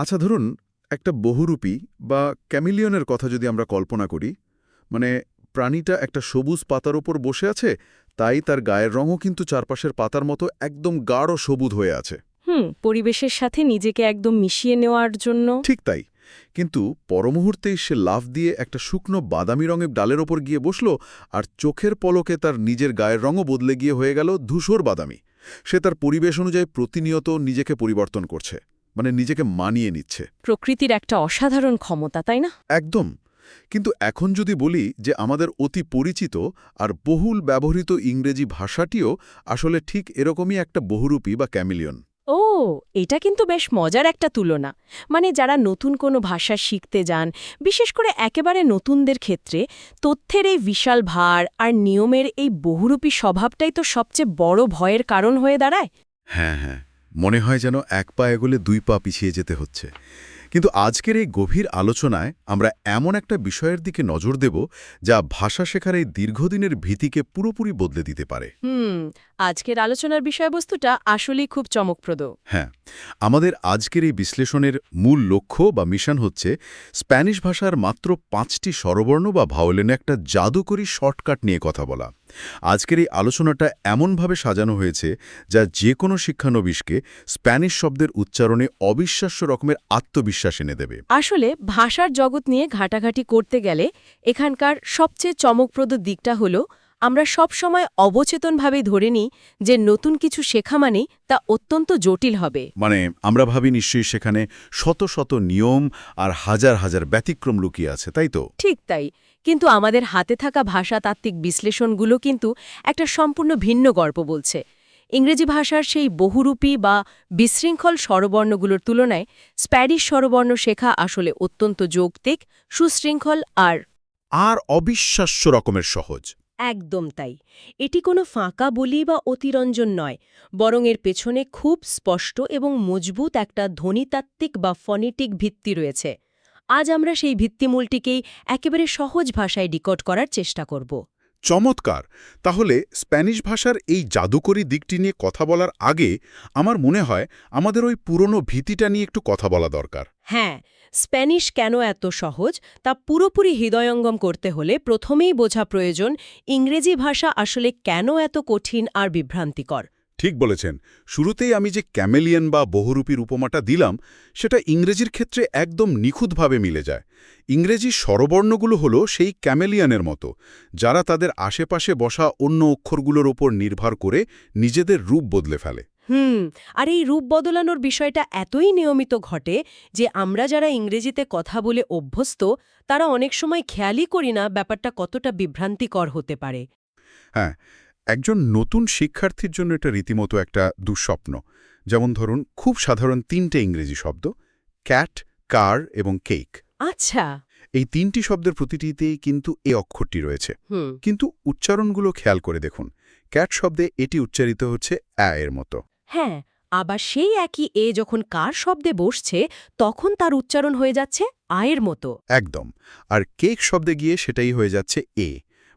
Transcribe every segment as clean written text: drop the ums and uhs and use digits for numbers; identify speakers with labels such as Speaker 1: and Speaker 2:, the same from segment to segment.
Speaker 1: আচ্ছা ধরুন, একটা বহুরূপী বা ক্যামিলিয়নের কথা যদি আমরা কল্পনা করি, মানে প্রাণীটা একটা সবুজ পাতার ওপর বসে আছে, তাই তার গায়ের রঙও কিন্তু চারপাশের পাতার মতো একদম গাঢ় সবুজ হয়ে আছে।
Speaker 2: পরিবেশের সাথে নিজেকে একদম মিশিয়ে নেওয়ার জন্য।
Speaker 1: ঠিক তাই। কিন্তু পরমুহূর্তেই সে লাফ দিয়ে একটা শুকনো বাদামি রঙের ডালের ওপর গিয়ে বসল, আর চোখের পলকে তার নিজের গায়ের রঙও বদলে গিয়ে হয়ে গেল ধূসর বাদামি। সে তার পরিবেশ অনুযায়ী প্রতিনিয়ত নিজেকে পরিবর্তন করছে, মানে নিজেকে মানিয়ে নিচ্ছে।
Speaker 2: প্রকৃতির একটা অসাধারণ ক্ষমতা, তাই না?
Speaker 1: একদম। কিন্তু এখন যদি বলি যে আমাদের অতি পরিচিত আর বহুল ব্যবহৃত ইংরেজি ভাষাটিও আসলে ঠিক এরকমই একটা বহুরূপী বা ক্যামিলিয়ন।
Speaker 2: ও, এটা কিন্তু বেশ মজার একটা তুলনা। মানে যারা নতুন কোনো ভাষা শিখতে যান, বিশেষ করে একেবারে নতুনদের ক্ষেত্রে, তথ্যের এই বিশাল ভার আর নিয়মের এই বহুরূপী স্বভাবটাই তো সবচেয়ে বড় ভয়ের কারণ হয়ে দাঁড়ায়।
Speaker 1: হ্যাঁ হ্যাঁ, মনে হয় যেন এক পা এগোলে দুই পা পিছিয়ে যেতে হচ্ছে। কিন্তু আজকের এই গভীর আলোচনায় আমরা এমন একটা বিষয়ের দিকে নজর দেব যা ভাষা শেখার এই দীর্ঘদিনের ভীতিকে পুরোপুরি বদলে দিতে পারে।
Speaker 2: আজকের আলোচনার বিষয়বস্তুটা আসলেই খুব চমকপ্রদ।
Speaker 1: হ্যাঁ, আমাদের আজকের এই বিশ্লেষণের মূল লক্ষ্য বা মিশন হচ্ছে স্প্যানিশ ভাষার মাত্র ৫টি স্বরবর্ণ বা ভাওয়েলিনে একটা জাদুকরী শর্টকাট নিয়ে কথা বলা। আজকের এই আলোচনাটা এমনভাবে সাজানো হয়েছে যা যে কোনো শিক্ষানবিশকে স্প্যানিশ শব্দের উচ্চারণে অবিশ্বাস্য রকমের আত্মবিশ্বাস এনে দেবে।
Speaker 2: আসলে ভাষার জগৎ নিয়ে ঘাটাঘাটি করতে গেলে এখানকার সবচেয়ে চমকপ্রদ দিকটা হলো আমরা সবসময় অবচেতনভাবে ধরে নিই যে নতুন কিছু শেখা মানেই তা অত্যন্ত জটিল হবে।
Speaker 1: মানে আমরা ভাবি নিশ্চয়ই সেখানে শত শত নিয়ম আর হাজার হাজার ব্যতিক্রম লুকিয়ে আছে, তাই তো?
Speaker 2: ঠিক তাই। কিন্তু আমাদের হাতে থাকা ভাষাতাত্ত্বিক বিশ্লেষণগুলো কিন্তু একটা সম্পূর্ণ ভিন্ন গল্প বলছে। ইংরেজি ভাষার সেই বহুরূপী বা বিশৃঙ্খল স্বরবর্ণগুলোর তুলনায় স্প্যানিশ স্বরবর্ণ শেখা আসলে অত্যন্ত যৌক্তিক, সুশৃঙ্খল
Speaker 1: আর অবিশ্বাস্য রকমের সহজ।
Speaker 2: একদম তাই। এটি কোনো ফাঁকা বলি বা অতিরঞ্জন নয়, বরং এর পেছনে খুব স্পষ্ট এবং মজবুত একটা ধ্বনিতাত্ত্বিক বা ফনেটিক ভিত্তি রয়েছে। আজ আমরা সেই ভিত্তিমূলটিকেই একেবারে সহজ ভাষায় ডিকোড করার চেষ্টা করব।
Speaker 1: চমৎকার। তাহলে স্প্যানিশ ভাষার এই জাদুকরী দিকটি নিয়ে কথা বলার আগে আমার মনে হয় আমাদের ওই পুরনো ভীতিটা নিয়ে একটু কথা বলা দরকার।
Speaker 2: হ্যাঁ, স্প্যানিশ কেন এত সহজ তা পুরোপুরি হৃদয়ঙ্গম করতে হলে প্রথমেই বোঝা প্রয়োজন ইংরেজি ভাষা আসলে কেন এত কঠিন আর বিভ্রান্তিকর।
Speaker 1: ঠিক বলেছেন। শুরুতেই আমি যে ক্যামেলিয়ন বা বহুরূপীর উপমাটা দিলাম, সেটা ইংরেজির ক্ষেত্রে একদম নিখুঁতভাবে মিলে যায়। ইংরেজি স্বরবর্ণগুলো হলো সেই ক্যামেলিয়নের মতো, যারা তাদের আশেপাশে বসা অন্য অক্ষরগুলোর ওপর নির্ভর করে নিজেদের রূপ বদলে ফেলে।
Speaker 2: আর এই রূপ বদলানোর বিষয়টা এতই নিয়মিত ঘটে যে আমরা যারা ইংরেজিতে কথা বলে অভ্যস্ত তারা অনেক সময় খেয়ালই করি না ব্যাপারটা কতটা বিভ্রান্তিকর হতে পারে।
Speaker 1: হ্যাঁ, একজন নতুন শিক্ষার্থীর জন্য এটা রীতিমতো একটা দুঃস্বপ্ন। যেমন ধরুন, খুব সাধারণ ৩টে ইংরেজি শব্দ, ক্যাট, কার এবং কেক।
Speaker 2: আচ্ছা।
Speaker 1: এই ৩টি শব্দের প্রতিটিতেই কিন্তু এ অক্ষরটি রয়েছে। কিন্তু উচ্চারণগুলো খেয়াল করে দেখুন। ক্যাট শব্দে এটি উচ্চারিত হচ্ছে অ্যা এর মতো।
Speaker 2: হ্যাঁ, আবার সেই একই এ যখন কার শব্দে বসছে তখন তার উচ্চারণ হয়ে যাচ্ছে আয়ের মতো।
Speaker 1: একদম। আর কেক শব্দে গিয়ে সেটাই হয়ে যাচ্ছে এ,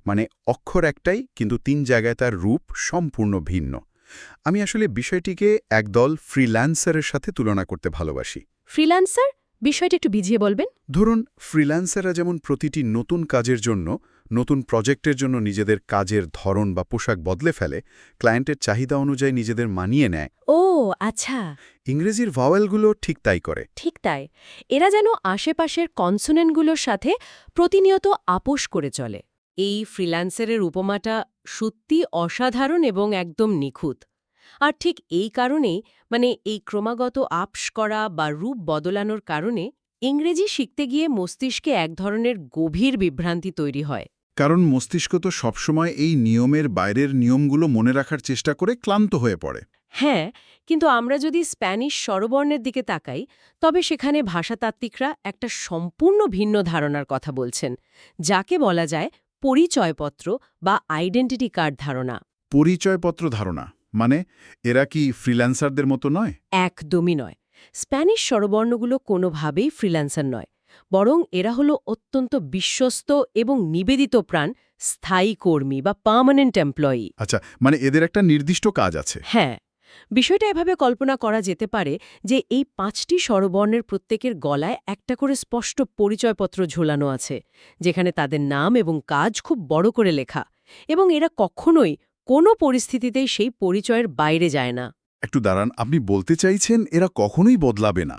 Speaker 1: মানে অক্ষর একটাই কিন্তু ৩ জায়গায় তার রূপ সম্পূর্ণ ভিন্ন। আমি আসলে বিষয়টিকে একদল ফ্রিল্যান্সারের সাথে তুলনা করতে ভালোবাসি।
Speaker 2: ফ্রিল্যান্সার বিষয়টা একটু বুঝিয়ে বলবেন?
Speaker 1: ধরুন, ফ্রিল্যান্সাররা যেমন প্রতিটি নতুন কাজের জন্য, নতুন প্রজেক্টের জন্য নিজেদের কাজের ধরন বা পোশাক বদলে ফেলে, ক্লায়েন্টের চাহিদা অনুযায়ী নিজেদের মানিয়ে নেয়।
Speaker 2: ও আচ্ছা।
Speaker 1: ইংরেজির ভাওয়েলগুলো ঠিক তাই করে।
Speaker 2: ঠিক তাই। এরা যেন আশেপাশের কনসোনেন্টগুলোর সাথে প্রতিনিয়ত আপোস করে চলে। এই ফ্রিল্যান্সারের উপমাটা সত্যি অসাধারণ এবং একদম নিখুঁত। আর ঠিক এই কারণেই এই ক্রমাগত আপস করা বা রূপ বদলানোর কারণে ইংরেজি শিখতে গিয়ে মস্তিষ্কে এক ধরনের গভীর বিভ্রান্তি তৈরি হয়।
Speaker 1: কারণ মস্তিষ্ক তো সবসময় এই নিয়মের বাইরের নিয়মগুলো মনে রাখার চেষ্টা করে ক্লান্ত হয়ে পড়ে।
Speaker 2: হ্যাঁ, কিন্তু আমরা যদি স্প্যানিশ স্বরবর্ণের দিকে তাকাই তবে সেখানে ভাষাতাত্ত্বিকরা একটা সম্পূর্ণ ভিন্ন ধারণার কথা বলছেন, যাকে বলা যায় পরিচয়পত্র বা আইডেন্টিটি কার্ড ধারণা।
Speaker 1: পরিচয়পত্র ধারণা মানে এরা কি ফ্রিল্যান্সারদের মতো নয়?
Speaker 2: একদমই নয়। স্প্যানিশ স্বরবর্ণগুলো কোনোভাবেই ফ্রিল্যান্সার নয়, বরং এরা হলো অত্যন্ত বিশ্বস্ত এবং নিবেদিত প্রাণ স্থায়ী কর্মী বা পার্মানেন্ট এমপ্লয়ি।
Speaker 1: আচ্ছা, মানে এদের একটা নির্দিষ্ট কাজ আছে।
Speaker 2: হ্যাঁ, বিষয়টা এভাবে কল্পনা করা যেতে পারে যে এই 5টি স্বরবর্ণের প্রত্যেকের গলায় একটা করে স্পষ্ট পরিচয়পত্র ঝোলানো আছে, যেখানে তাদের নাম এবং কাজ খুব বড় করে লেখা, এবং এরা কখনোই কোনো পরিস্থিতিতেই সেই পরিচয়ের বাইরে যায় না।
Speaker 3: একটু দাঁড়ান, আপনি বলতে চাইছেন এরা কখনোই বদলাবে না?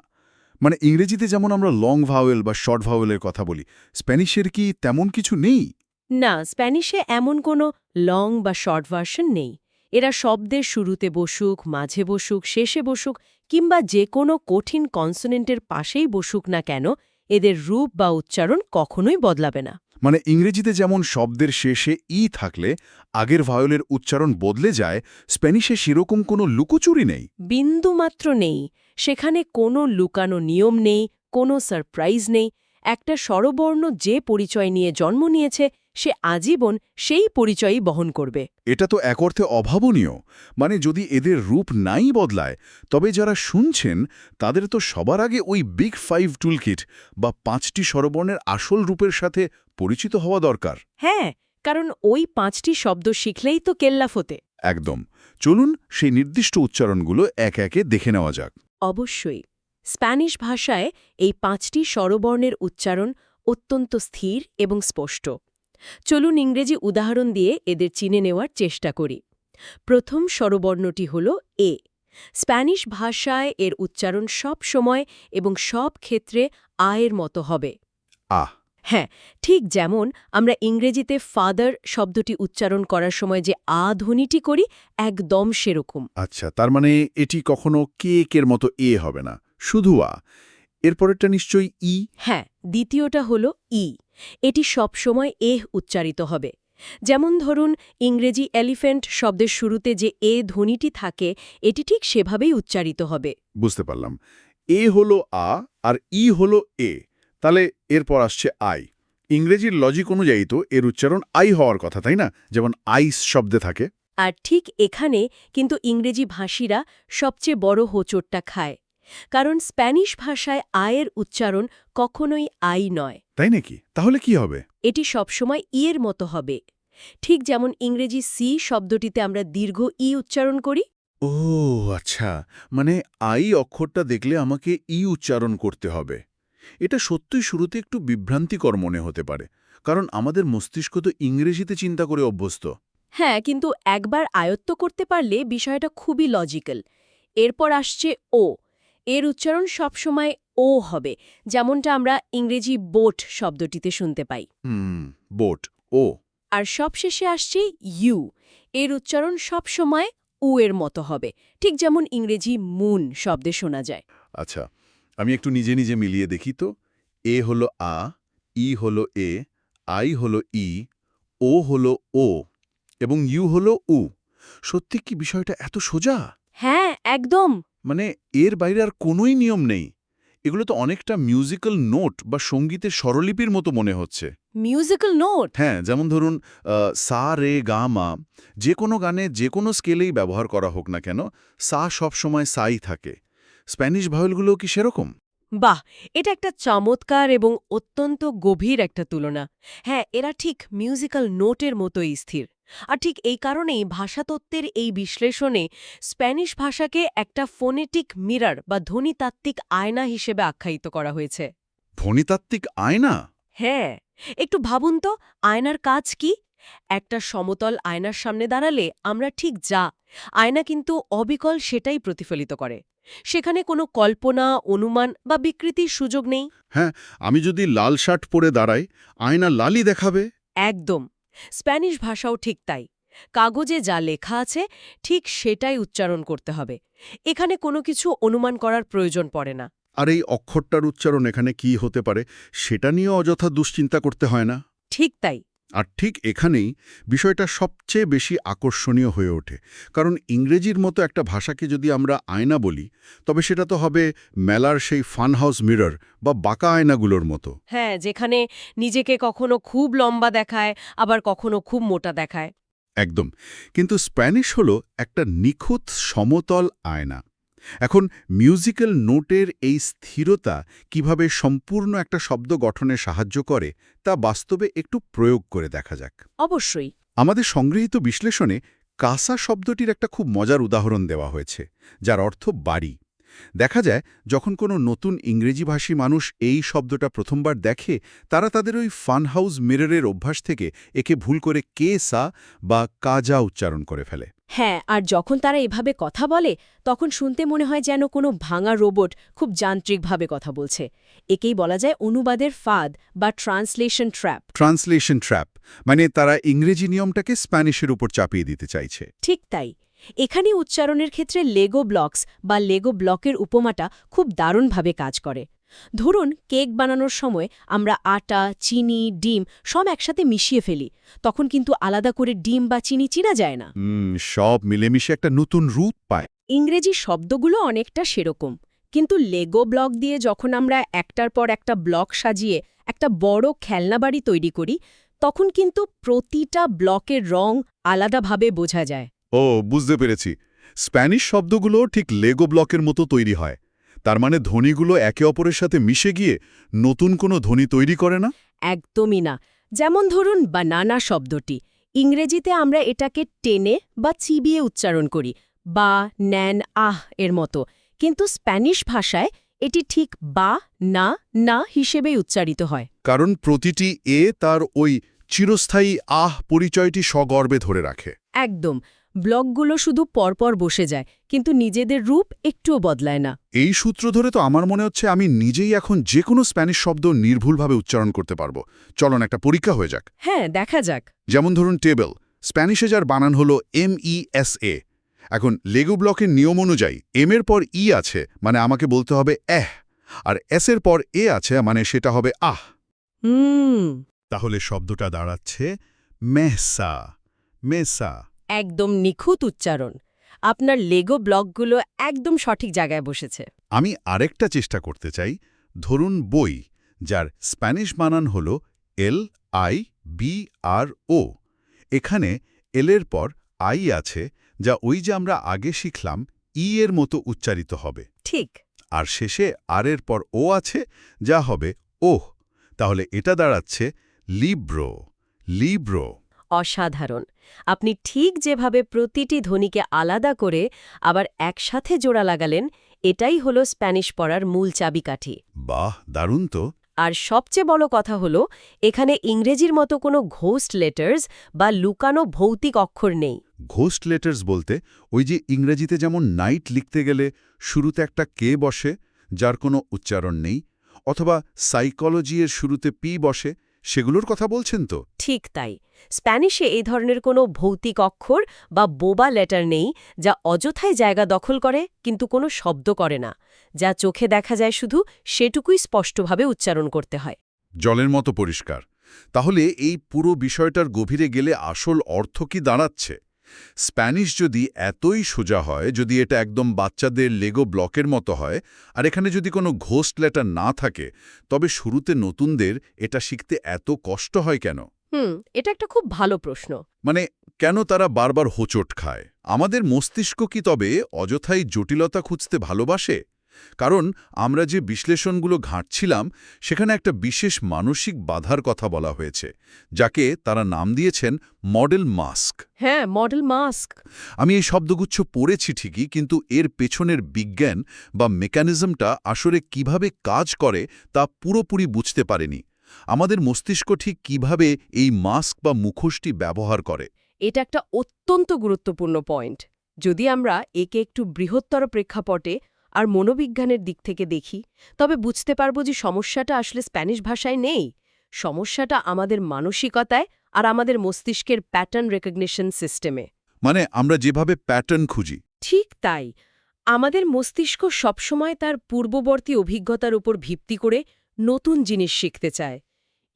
Speaker 3: মানে ইংরেজিতে যেমন আমরা লং ভাওয়েল বা শর্ট ভাওয়েলের কথা বলি, স্প্যানিশের কি তেমন কিছু নেই?
Speaker 2: না, স্প্যানিশে এমন কোনো লং বা শর্ট ভার্সন নেই। এরা শব্দের শুরুতে বসুক, মাঝে বসুক, শেষে বসুক, কিংবা যে কোনো কঠিন কনসোনেন্টের পাশেই বসুক না কেন, এদের রূপ বা উচ্চারণ কখনোই বদলাবে না।
Speaker 3: মানে ইংরেজিতে যেমন শব্দের শেষে ই থাকলে আগের ভায়োলের উচ্চারণ বদলে যায়, স্প্যানিশে সেরকম কোনো লুকোচুরি নেই।
Speaker 2: বিন্দুমাত্র নেই। সেখানে কোনো লুকানো নিয়ম নেই, কোনো সারপ্রাইজ নেই। একটা স্বরবর্ণ যে পরিচয় নিয়ে জন্ম নিয়েছে, সে আজীবন সেই পরিচয়ই বহন করবে।
Speaker 3: এটা তো এক অর্থে অভাবনীয়। মানে যদি এদের রূপ নাই বদলায়, তবে যারা শুনছেন তাদের তো সবার আগে ওই বিগ 5 টুলকিট বা 5টি স্বরবর্ণের আসল রূপের সাথে পরিচিত হওয়া দরকার।
Speaker 2: হ্যাঁ, কারণ ওই 5টি শব্দ শিখলেই তো কেল্লা ফোতে।
Speaker 3: একদম। চলুন সেই নির্দিষ্ট উচ্চারণগুলো একে একে দেখে নেওয়া যাক।
Speaker 2: অবশ্যই। স্প্যানিশ ভাষায় এই 5টি স্বরবর্ণের উচ্চারণ অত্যন্ত স্থির এবং স্পষ্ট। চলুন ইংরেজি উদাহরণ দিয়ে এদের চিনে নেওয়ার চেষ্টা করি। প্রথম স্বরবর্ণটি হল এ। স্প্যানিশ ভাষায় এর উচ্চারণ সব সময় এবং সব ক্ষেত্রে আয়ের মতো হবে।
Speaker 3: আহ।
Speaker 2: হ্যাঁ, ঠিক যেমন আমরা ইংরেজিতে ফাদার শব্দটি উচ্চারণ করার সময় যে আ ধ্বনিটি করি, একদম সেরকম।
Speaker 3: আচ্ছা, তার মানে এটি কখনো কেকের মতো এ হবে না, শুধু আ। এরপরেরটা নিশ্চয়ই ই।
Speaker 2: হ্যাঁ, দ্বিতীয়টা হল ই। এটি সবসময় এহ উচ্চারিত হবে। যেমন ধরুন, ইংরেজি এলিফ্যান্ট শব্দের শুরুতে যে এ ধ্বনিটি থাকে, এটি ঠিক সেভাবেই উচ্চারিত হবে।
Speaker 3: বুঝতে পারলাম। এ হলো আ আর ই হলো এ। তাহলে এরপর আসছে আই। ইংরেজির লজিক অনুযায়ী তো এর উচ্চারণ আই হওয়ার কথা, তাই না? যেমন আইস শব্দে থাকে।
Speaker 2: আর ঠিক এখানে কিন্তু ইংরেজি ভাষীরা সবচেয়ে বড় হোঁচটটা খায়। কারণ স্প্যানিশ ভাষায় আয়ের উচ্চারণ কখনোই আই নয়।
Speaker 3: তাই নাকি? তাহলে কি হবে?
Speaker 2: এটি সবসময় ইয়ের মতো হবে। ঠিক যেমন ইংরেজি সি শব্দটিতে আমরা দীর্ঘ ই উচ্চারণ করি।
Speaker 3: ও আচ্ছা, মানে আই অক্ষরটা দেখলে আমাকে ই উচ্চারণ করতে হবে। এটা সত্যই শুরুতে একটু বিভ্রান্তিকর মনে হতে পারে, কারণ আমাদের মস্তিষ্ক তো ইংরেজিতে চিন্তা করে অভ্যস্ত।
Speaker 2: হ্যাঁ, কিন্তু একবার আয়ত্ত করতে পারলে বিষয়টা খুবই লজিক্যাল। এরপর আসছে ও। এর উচ্চারণ সবসময় ও হবে, যেমনটা আমরা ইংরেজি বোট শব্দটিতে শুনতে পাই।
Speaker 3: বোট, ও।
Speaker 2: আর সবশেষে আসছে ইউ। এর উচ্চারণ সবসময় উ এর মতো হবে, ঠিক যেমন ইংরেজি মুন শব্দে শোনা যায়।
Speaker 3: আচ্ছা, আমি একটু নিজে নিজে মিলিয়ে দেখি তো। এ হলো আ, ই হলো এ, আই হলো ই, ও হলো ও, এবং ইউ হলো উ। সত্যি কি বিষয়টা এত সোজা?
Speaker 2: হ্যাঁ, একদম।
Speaker 3: মানে এর বাইরে আর কোনোই নিয়ম নেই। এগুলো তো অনেকটা মিউজিক্যাল নোট বা সঙ্গীতের স্বরলিপির মতো মনে হচ্ছে।
Speaker 2: Musical note.
Speaker 3: হ্যাঁ, যেমন ধরুন সা রে গা মা, যে কোনো গানে যে কোনো স্কেলেই ব্যবহার করা হোক না কেন, সা সবসময় সাই থাকে। স্প্যানিশ ভাওয়েলগুলোও কি সেরকম?
Speaker 2: বাহ, এটা একটা চমৎকার এবং অত্যন্ত গভীর একটা তুলনা। হ্যাঁ, এরা ঠিক মিউজিক্যাল নোটের মতোই স্থির। আর ঠিক এই কারণেই ভাষাতত্ত্বের এই বিশ্লেষণে স্প্যানিশ ভাষাকে একটা ফোনেটিক মিরর বা ধ্বনিতাত্ত্বিক আয়না হিসেবে আখ্যায়িত করা হয়েছে।
Speaker 3: ধ্বনিতাত্ত্বিক আয়না?
Speaker 2: হ্যাঁ, একটু ভাবুন তো, আয়নার কাজ কি? একটা সমতল আয়নার সামনে দাঁড়ালে আমরা ঠিক যা আয়না কিন্তু অবিকল সেটাই প্রতিফলিত করে। সেখানে কোনো কল্পনা, অনুমান বা বিকৃতির সুযোগ নেই।
Speaker 3: হ্যাঁ, আমি যদি লাল শার্ট পরে দাঁড়াই, আয়না লালই দেখাবে।
Speaker 2: একদম। স্প্যানিশ ভাষাও ঠিক তাই। কাগজে যা লেখা আছে ঠিক সেটাই উচ্চারণ করতে হবে। এখানে কোনো কিছু অনুমান করার প্রয়োজন পড়ে না।
Speaker 3: আর এই অক্ষরটার উচ্চারণ এখানে কি হতে পারে, সেটা নিয়ে অযথা দুশ্চিন্তা করতে হয় না।
Speaker 2: ঠিক তাই।
Speaker 3: আর ঠিক এখানেই বিষয়টা সবচেয়ে বেশি আকর্ষণীয় হয়ে ওঠে। কারণ ইংরেজির মতো একটা ভাষাকে যদি আমরা আয়না বলি, তবে সেটা তো হবে মেলার সেই ফানহাউস মিরর বা বাঁকা আয়নাগুলোর মতো।
Speaker 2: হ্যাঁ, যেখানে নিজেকে কখনো খুব লম্বা দেখায়, আবার কখনো খুব মোটা দেখায়।
Speaker 3: একদম। কিন্তু স্প্যানিশ হলো একটা নিখুঁত সমতল আয়না। এখন মিউজিক্যাল নোটের এই স্থিরতা কিভাবে সম্পূর্ণ একটা শব্দ গঠনে সাহায্য করে, তা বাস্তবে একটু প্রয়োগ করে দেখা যাক।
Speaker 2: অবশ্যই।
Speaker 3: আমাদের সংগৃহীত বিশ্লেষণে কাসা শব্দটির একটা খুব মজার উদাহরণ দেওয়া হয়েছে, যার অর্থ বাড়ি। দেখা যায় যখন কোনো নতুন ইংরেজিভাষী মানুষ এই শব্দটা প্রথমবার দেখে, তারা তাদের ওই ফান হাউস মিররের অভ্যাস থেকে একে ভুল করে কেসা বা কাজা উচ্চারণ করে ফেলে।
Speaker 2: হ্যাঁ, আর যখন তারা এভাবে কথা বলে তখন শুনতে মনে হয় যেন কোনো ভাঙা রোবট খুব যান্ত্রিকভাবে কথা বলছে। একেই বলা যায় অনুবাদের ফাঁদ বা ট্রান্সলেশন ট্র্যাপ।
Speaker 3: ট্রান্সলেশন ট্র্যাপ মানে তারা ইংরেজি নিয়মটাকে স্প্যানিশের উপর চাপিয়ে দিতে চাইছে।
Speaker 2: ঠিক তাই। এখানে উচ্চারণের ক্ষেত্রে লেগো ব্লকস বা লেগো ব্লকের উপমাটা খুব দারুণভাবে কাজ করে। ধরুন কেক বানানোর সময় আমরা আটা, চিনি, ডিম সব একসাথে মিশিয়ে ফেলি, তখন কিন্তু আলাদা করে ডিম বা চিনি চেনা যায় না।
Speaker 3: সব মিলেমিশে একটা নতুন রূপ পায়।
Speaker 2: ইংরেজি শব্দগুলো অনেকটা সেরকম, কিন্তু লেগো ব্লক দিয়ে যখন আমরা একটার পর একটা ব্লক সাজিয়ে একটা বড় খেলনা বাড়ি তৈরি করি, তখন কিন্তু প্রতিটা ব্লকের রং আলাদাভাবে বোঝা যায়।
Speaker 3: ও, বুঝতে পেরেছি। স্প্যানিশ শব্দগুলো ঠিক লেগো ব্লকের মতো তৈরি হয়। তার মানে ধ্বনিগুলো একে অপরের সাথে মিশে গিয়ে নতুন কোনো ধ্বনি তৈরি করে না?
Speaker 2: একদমই না। যেমন ধরুন বানানা শব্দটি, ইংরেজিতে আমরা এটাকে টেনে বা চিবিয়ে উচ্চারণ করি, বা ন্যান আহ এর মতো, কিন্তু স্প্যানিশ ভাষায় এটি ঠিক বা না না হিসেবেই উচ্চারিত হয়।
Speaker 3: কারণ প্রতিটি এ তার ওই চিরস্থায়ী পরিচয়টি সগর্বে ধরে রাখে।
Speaker 2: একদম। ব্লকগুলো শুধু পরপর বসে যায়, কিন্তু নিজেদের রূপ একটুও বদলায় না।
Speaker 3: এই সূত্র ধরে তো আমার মনে হচ্ছে আমি নিজেই এখন যে কোনো স্প্যানিশ শব্দ নির্ভুলভাবে উচ্চারণ করতে পারবো। চলুন একটা পরীক্ষা হয়ে যাক।
Speaker 2: হ্যাঁ, দেখা যাক।
Speaker 3: যেমন ধরুন টেবিল, স্প্যানিশে যার বানান হলো MESA। এখন লেগো ব্লকের নিয়ম অনুযায়ী এম এর পর ই আছে, মানে আমাকে বলতে হবে এহ, আর এস এর পর এ আছে, মানে সেটা হবে আহ। তাহলে শব্দটা দাঁড়াচ্ছে মেহসা, মেসা।
Speaker 2: একদম নিখুঁত উচ্চারণ। আপনার লেগো ব্লকগুলো একদম সঠিক জায়গায় বসেছে।
Speaker 3: আমি আরেকটা চেষ্টা করতে চাই। ধরুন বই, যার স্প্যানিশ বানান হল LIBRO। এখানে এল এর পর আই আছে, যা ওই যে আমরা আগে শিখলাম ই এর মতো উচ্চারিত হবে।
Speaker 2: ঠিক।
Speaker 3: আর শেষে আর এর পর ও আছে, যা হবে ওহ। তাহলে এটা দাঁড়াচ্ছে লিব্রো, লিব্রো।
Speaker 2: অসাধারণ। আপনি ঠিক যেভাবে প্রতিটি ধ্বনিকে আলাদা করে আবার একসাথে জোড়া লাগালেন, এটাই হলো স্প্যানিশ পড়ার মূল চাবিকাঠি।
Speaker 3: বাহ, দারুণ তো।
Speaker 2: আর সবচেয়ে বড় কথা হলো, এখানে ইংরেজির মতো কোনো ঘোস্ট লেটার্স বা লুকানো ভৌতিক অক্ষর নেই।
Speaker 3: ঘোস্ট লেটার্স বলতে ওই যে ইংরেজিতে যেমন নাইট লিখতে গেলে শুরুতে একটা কে বসে, যার কোনো উচ্চারণ নেই, অথবা সাইকোলজি এর শুরুতে পি বসে, সেগুলোর কথা বলছেন তো?
Speaker 2: ঠিক তাই। স্প্যানিশে এই ধরনের কোনো ভৌতিক অক্ষর বা বোবা লেটার নেই, যা অযথায় জায়গা দখল করে কিন্তু কোনো শব্দ করে না। যা চোখে দেখা যায় শুধু সেটুকুই স্পষ্টভাবে উচ্চারণ করতে হয়।
Speaker 3: জলের মতো পরিষ্কার। তাহলে এই পুরো বিষয়টার গভীরে গেলে আসল অর্থ কি দাঁড়াচ্ছে? স্প্যানিশ যদি এতই সোজা হয়, যদি এটা একদম বাচ্চাদের লেগো ব্লকের মতো হয়, আর এখানে যদি কোনো ঘোস্ট লেটার না থাকে, তবে শুরুতে নতুনদের এটা শিখতে এত কষ্ট হয় কেন?
Speaker 2: এটা একটা খুব ভালো প্রশ্ন।
Speaker 3: মানে কেন তারা বারবার হোঁচট খায়? আমাদের মস্তিষ্ক কি তবে অযথাই জটিলতা খুঁজতে ভালোবাসে? কারণ আমরা যে বিশ্লেষণগুলো ঘাঁটছিলাম, সেখানে একটা বিশেষ মানসিক বাধার কথা বলা হয়েছে, যাকে তারা নাম দিয়েছেন মডেল মাস্ক।
Speaker 2: হ্যাঁ, মডেল মাস্ক।
Speaker 3: আমি এই শব্দগুচ্ছ পড়েছি ঠিকই, কিন্তু এর পেছনের বিজ্ঞান বা মেকানিজমটা আসলে কিভাবে কাজ করে তা পুরোপুরি বুঝতে পারেনি। আমাদের মস্তিষ্ক ঠিক কিভাবে এই মাস্ক বা মুখোশটি ব্যবহার করে?
Speaker 2: এটা একটা অত্যন্ত গুরুত্বপূর্ণ পয়েন্ট। যদি আমরা একে একটু বৃহত্তর প্রেক্ষাপটে আর মনোবিজ্ঞানের দিক থেকে দেখি, তবে বুঝতে পারব যে সমস্যাটা আসলে স্প্যানিশ ভাষায় নেই। সমস্যাটা আমাদের মানসিকতায় আর আমাদের মস্তিষ্কের প্যাটার্ন রেকগনিশন সিস্টেমে।
Speaker 3: মানে আমরা যেভাবে প্যাটার্ন খুঁজি।
Speaker 2: ঠিক তাই। আমাদের মস্তিষ্ক সবসময় তার পূর্ববর্তী অভিজ্ঞতার উপর ভিত্তি করে নতুন জিনিস শিখতে চায়।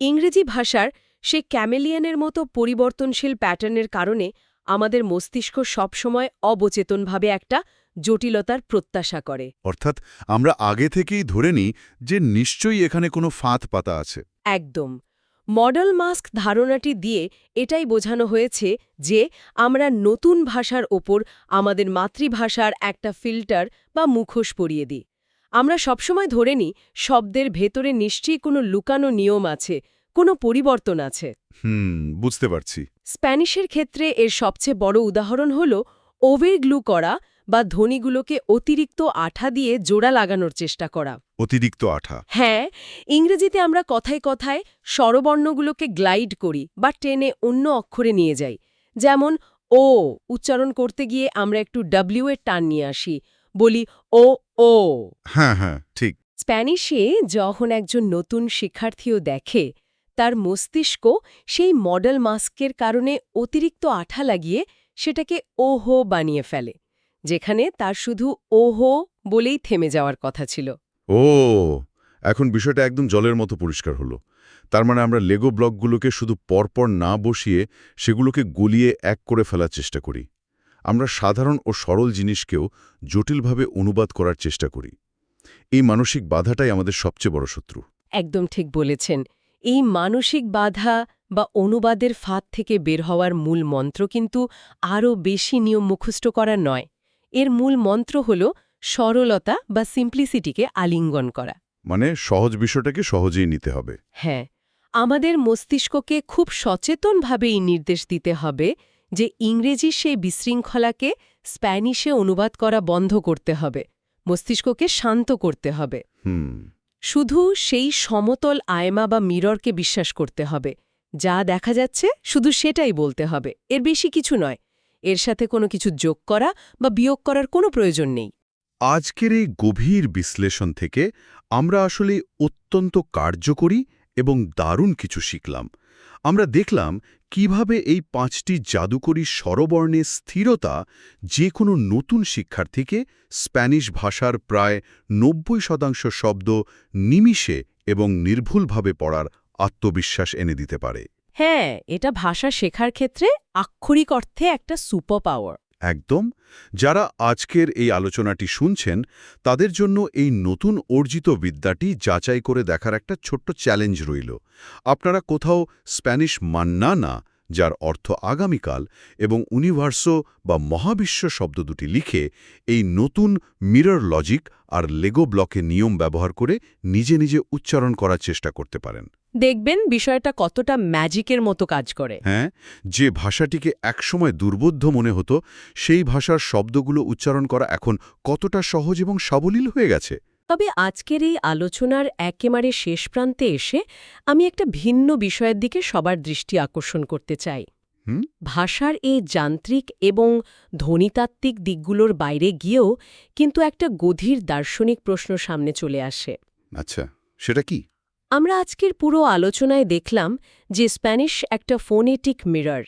Speaker 2: ইংরেজি ভাষার সে ক্যামেলিয়ানের মতো পরিবর্তনশীল প্যাটার্নের কারণে আমাদের মস্তিষ্ক সবসময় অবচেতনভাবে একটা জটিলতার প্রত্যাশা করে।
Speaker 3: অর্থাৎ আমরা আগে থেকেই ধরে নিই যে নিশ্চয়ই এখানে কোনো ফাঁদ পাতা আছে।
Speaker 2: একদম। মডেল মাস্ক ধারণাটি দিয়ে এটাই বোঝানো হয়েছে যে আমরা নতুন ভাষার ওপর আমাদের মাতৃভাষার একটা ফিল্টার বা মুখোশ পরিয়ে দিই। আমরা সবসময় ধরে নিই শব্দের ভেতরে নিশ্চয়ই কোনো লুকানো নিয়ম আছে, কোনো পরিবর্তন আছে।
Speaker 3: বুঝতে পারছি।
Speaker 2: স্প্যানিশের ক্ষেত্রে এর সবচেয়ে বড় উদাহরণ হল ওভারগ্লু করা বা ধ্বনিগুলোকে অতিরিক্ত আঠা দিয়ে জোড়া লাগানোর চেষ্টা করা।
Speaker 3: অতিরিক্ত আঠা।
Speaker 2: হ্যাঁ, ইংরেজিতে আমরা কথায় কথায় স্বরবর্ণগুলোকে গ্লাইড করি বা টেনে অন্য অক্ষরে নিয়ে যাই। যেমন ও উচ্চারণ করতে গিয়ে আমরা একটু ডব্লিউ এর টান নিয়ে আসি, বলি ও ও।
Speaker 3: হ্যাঁ, ঠিক।
Speaker 2: স্প্যানিশে যখন একজন নতুন শিক্ষার্থীও দেখে, তার মস্তিষ্ক সেই মডেল মাস্কের কারণে অতিরিক্ত আঠা লাগিয়ে সেটাকে ওহো বানিয়ে ফেলে, যেখানে তার শুধু ওহো বলেই থেমে যাওয়ার কথা ছিল।
Speaker 3: ও, এখন বিষয়টা একদম জলের মতো পরিষ্কার হলো। তার মানে আমরা লেগো ব্লকগুলোকে শুধু পরপর না বসিয়ে সেগুলোকে গলিয়ে এক করে ফেলার চেষ্টা করি। আমরা সাধারণ ও সরল জিনিসকেও জটিলভাবে অনুবাদ করার চেষ্টা করি। এই মানসিক বাধাটাই আমাদের সবচেয়ে বড় শত্রু।
Speaker 2: একদম ঠিক বলেছেন। এই মানসিক বাধা বা অনুবাদের ফাঁদ থেকে বের হওয়ার মূল মন্ত্র কিন্তু আরও বেশি নিয়ম মুখস্থ করা নয়। এর মূল মন্ত্র হল সরলতা বা সিম্পলিসিটিকে আলিঙ্গন করা।
Speaker 3: মানে সহজ বিষয়টাকে সহজেই নিতে হবে।
Speaker 2: হ্যাঁ, আমাদের মস্তিষ্ককে খুব সচেতনভাবে এই নির্দেশ দিতে হবে যে ইংরেজি সেই বিশৃঙ্খলাকে স্প্যানিশে অনুবাদ করা বন্ধ করতে হবে, মস্তিষ্ককে শান্ত করতে হবে। শুধু সেই সমতল আয়মা বা মিররকে বিশ্বাস করতে হবে। যা দেখা যাচ্ছে শুধু সেটাই বলতে হবে, এর বেশি কিছু নয়। এর সাথে কোনো কিছু যোগ করা বা বিয়োগ করার কোনো প্রয়োজন নেই।
Speaker 3: আজকের এই গভীর বিশ্লেষণ থেকে আমরা আসলে অত্যন্ত কার্যকরী এবং দারুণ কিছু শিখলাম। আমরা দেখলাম কিভাবে এই 5টি জাদুকরী স্বরবর্ণের স্থিরতা যে কোনো নতুন শিক্ষার্থীকে স্প্যানিশ ভাষার প্রায় 90% শব্দ নিমিষে এবং নির্ভুলভাবে পড়ার আত্মবিশ্বাস এনে দিতে পারে।
Speaker 2: হ্যাঁ, এটা ভাষা শেখার ক্ষেত্রে আক্ষরিক অর্থে একটা সুপার পাওয়ার।
Speaker 3: একদম। যারা আজকের এই আলোচনাটি শুনছেন তাদের জন্য এই নতুন অর্জিত বিদ্যাটি যাচাই করে দেখার একটা ছোট্ট চ্যালেঞ্জ রইল। আপনারা কোথাও স্প্যানিশ মান্নানা, যার অর্থ আগামীকাল, এবং ইউনিভার্সো বা মহাবিশ্ব শব্দ দুটি লিখে এই নতুন মিরর লজিক আর লেগো ব্লকে নিয়ম ব্যবহার করে নিজে নিজে উচ্চারণ করার চেষ্টা করতে পারেন।
Speaker 2: দেখবেন বিষয়টা কতটা ম্যাজিকের মতো কাজ করে।
Speaker 3: হ্যাঁ, যে ভাষাটিকে একসময় দুর্বোধ্য মনে হতো সেই ভাষার শব্দগুলো উচ্চারণ করা এখন কতটা সহজ এবং সাবলীল হয়ে গেছে।
Speaker 2: তবে আজকের এই আলোচনার একেবারে শেষ প্রান্তে এসে আমি একটা ভিন্ন বিষয়ের দিকে সবার দৃষ্টি আকর্ষণ করতে চাই। ভাষার এই যান্ত্রিক এবং ধ্বনিতাত্ত্বিক দিকগুলোর বাইরে গিয়েও কিন্তু একটা গভীর দার্শনিক প্রশ্ন সামনে চলে আসে।
Speaker 3: আচ্ছা, সেটা কি?
Speaker 2: আমরা আজকের পুরো আলোচনায় দেখলাম যে স্প্যানিশ একটা ফোনেটিক মিরর,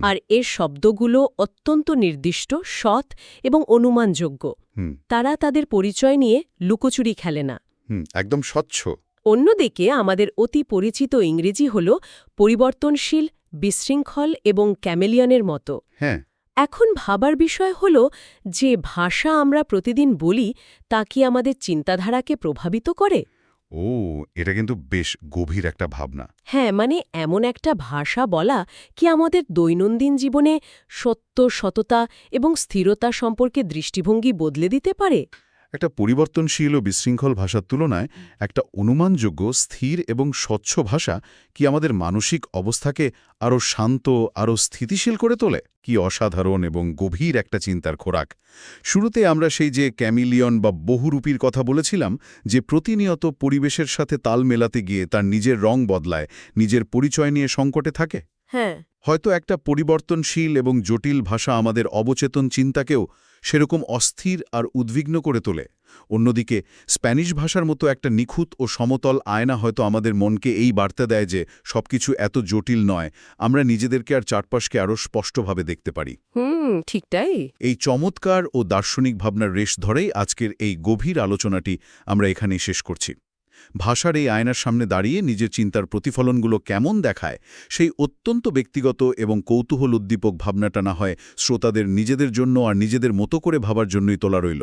Speaker 2: আর এর শব্দগুলো অত্যন্ত নির্দিষ্ট, সৎ এবং অনুমানযোগ্য। তারা তাদের পরিচয় নিয়ে লুকোচুরি খেলে না।
Speaker 3: একদম স্বচ্ছ।
Speaker 2: অন্যদিকে আমাদের অতি পরিচিত ইংরেজি হল পরিবর্তনশীল, বিশৃঙ্খল এবং ক্যামেলিয়নের মতো।
Speaker 3: হ্যাঁ।
Speaker 2: এখন ভাবার বিষয় হল যে ভাষা আমরা প্রতিদিন বলি তা কি আমাদের চিন্তাধারাকে প্রভাবিত করে?
Speaker 3: ও, এটা কিন্তু বেশ গভীর একটা ভাবনা।
Speaker 2: হ্যাঁ, মানে এমন একটা ভাষা বলা কি আমাদের দৈনন্দিন জীবনে সত্য, সততা এবং স্থিরতা সম্পর্কে দৃষ্টিভঙ্গি বদলে দিতে পারে?
Speaker 3: একটা পরিবর্তনশীল ও বিশৃঙ্খল ভাষার তুলনায় একটা অনুমানযোগ্য, স্থির এবং স্বচ্ছ ভাষা কি আমাদের মানসিক অবস্থাকে আরও শান্ত, আরও স্থিতিশীল করে তোলে? কি অসাধারণ এবং গভীর একটা চিন্তার খোরাক। শুরুতে আমরা সেই যে ক্যামিলিয়ন বা বহুরূপীর কথা বলেছিলাম, যে প্রতিনিয়ত পরিবেশের সাথে তাল মেলাতে গিয়ে তার নিজের রং বদলায়, নিজের পরিচয় নিয়ে সংকটে থাকে।
Speaker 2: হ্যাঁ,
Speaker 3: হয়তো একটা পরিবর্তনশীল এবং জটিল ভাষা আমাদের অবচেতন চিন্তাকেও সেরকম অস্থির আর উদ্বিগ্ন করে তোলে। অন্যদিকে স্প্যানিশ ভাষার মতো একটা নিখুঁত ও সমতল আয়না হয়তো আমাদের মনকে এই বার্তা দেয় যে সবকিছু এত জটিল নয়, আমরা নিজেদেরকে আর চারপাশকে আরও স্পষ্টভাবে দেখতে পারি।
Speaker 2: ঠিকটাই।
Speaker 3: এই চমৎকার ও দার্শনিক ভাবনার রেশ ধরেই আজকের এই গভীর আলোচনাটি আমরা এখানেই শেষ করছি। ভাষার এই আয়নার সামনে দাঁড়িয়ে নিজের চিন্তার প্রতিফলনগুলো কেমন দেখায়, সেই অত্যন্ত ব্যক্তিগত এবং কৌতূহল উদ্দীপক ভাবনাটা না হয় শ্রোতাদের নিজেদের জন্য আর নিজেদের মতো করে ভাবার জন্যই তোলা রইল।